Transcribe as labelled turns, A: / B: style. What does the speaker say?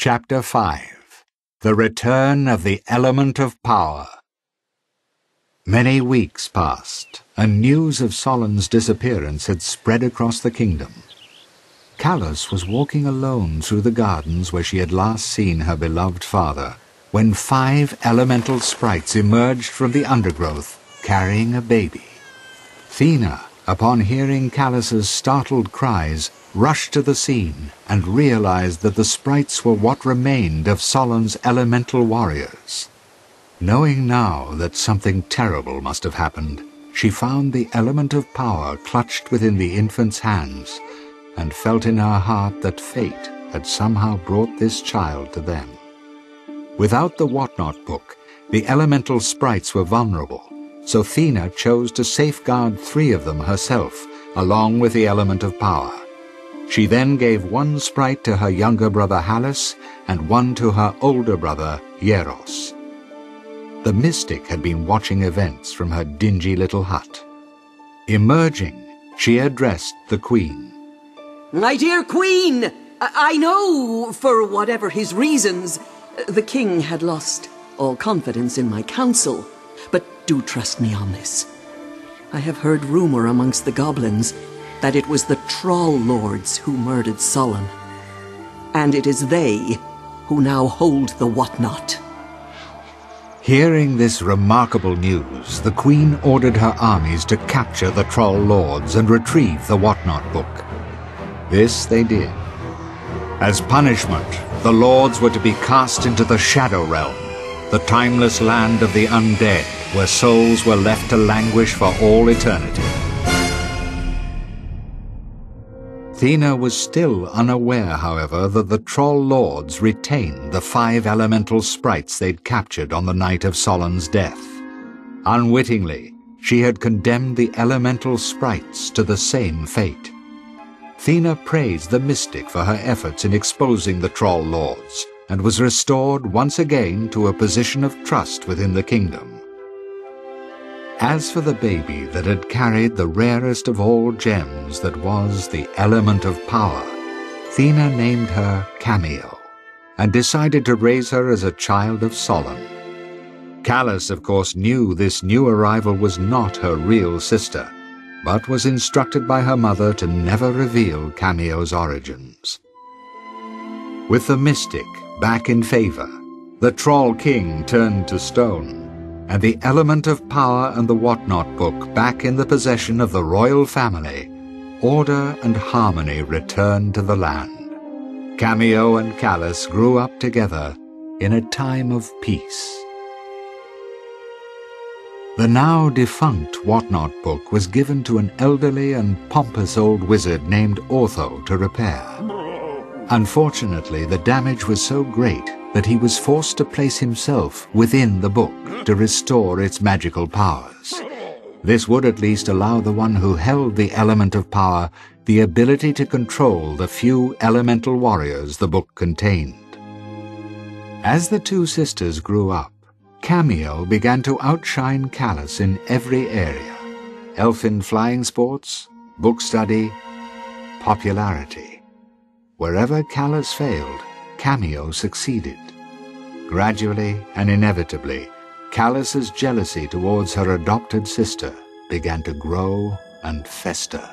A: Chapter 5 The Return of the Element of Power. Many weeks passed, and news of Solon's disappearance had spread across the kingdom. oKalus was walking alone through the gardens where she had last seen her beloved father, when 5 elemental sprites emerged from the undergrowth, carrying a baby. Thena, upon hearing oKalus's startled cries, rushed to the scene and realized that the sprites were what remained of Solon's elemental warriors. Knowing now that something terrible must have happened, she found the element of power clutched within the infant's hands, and felt in her heart that fate had somehow brought this child to them. Without the Whatnot book, the elemental sprites were vulnerable, so Thena chose to safeguard 3 of them herself, along with the element of power. She then gave 1 sprite to her younger brother Hallis and 1 to her older brother Eros. The mystic had been watching events from her dingy little hut. Emerging, she addressed the Queen.
B: My dear Queen, I know, for whatever his reasons, the king had lost all confidence in my counsel, but do trust me on this. I have heard rumor amongst the goblins that it was the troll lords who murdered Solon, and it is they who now hold the Whatnot.
A: Hearing this remarkable news, the Queen ordered her armies to capture the troll lords and retrieve the Whatnot book. This they did. As punishment, the lords were to be cast into the Shadow Realm, the timeless land of the undead, where souls were left to languish for all eternity. Thena was still unaware, however, that the troll lords retained the 5 elemental sprites they'd captured on the night of Solon's death. Unwittingly, she had condemned the elemental sprites to the same fate. Thena praised the mystic for her efforts in exposing the troll lords, and was restored once again to a position of trust within the kingdom. As for the baby that had carried the rarest of all gems that was the element of power, Thena named her Kameo, and decided to raise her as a child of Solon. oKalus, of course, knew this new arrival was not her real sister, but was instructed by her mother to never reveal Kameo's origins. With the mystic back in favor, the Troll King turned to stone, and the element of power and the Whatnot book back in the possession of the royal family, order and harmony returned to the land. Kameo and oKalus grew up together in a time of peace. The now defunct Whatnot book was given to an elderly and pompous old wizard named oOrtho to repair. Unfortunately, the damage was so great that he was forced to place himself within the book to restore its magical powers. This would at least allow the one who held the element of power the ability to control the few elemental warriors the book contained. As the 2 sisters grew up, Kameo began to outshine oKalus in every area: elfin flying sports, book study, popularity. Wherever oKalus failed, Kameo succeeded. Gradually and inevitably, oKalus's jealousy towards her adopted sister began to grow and fester.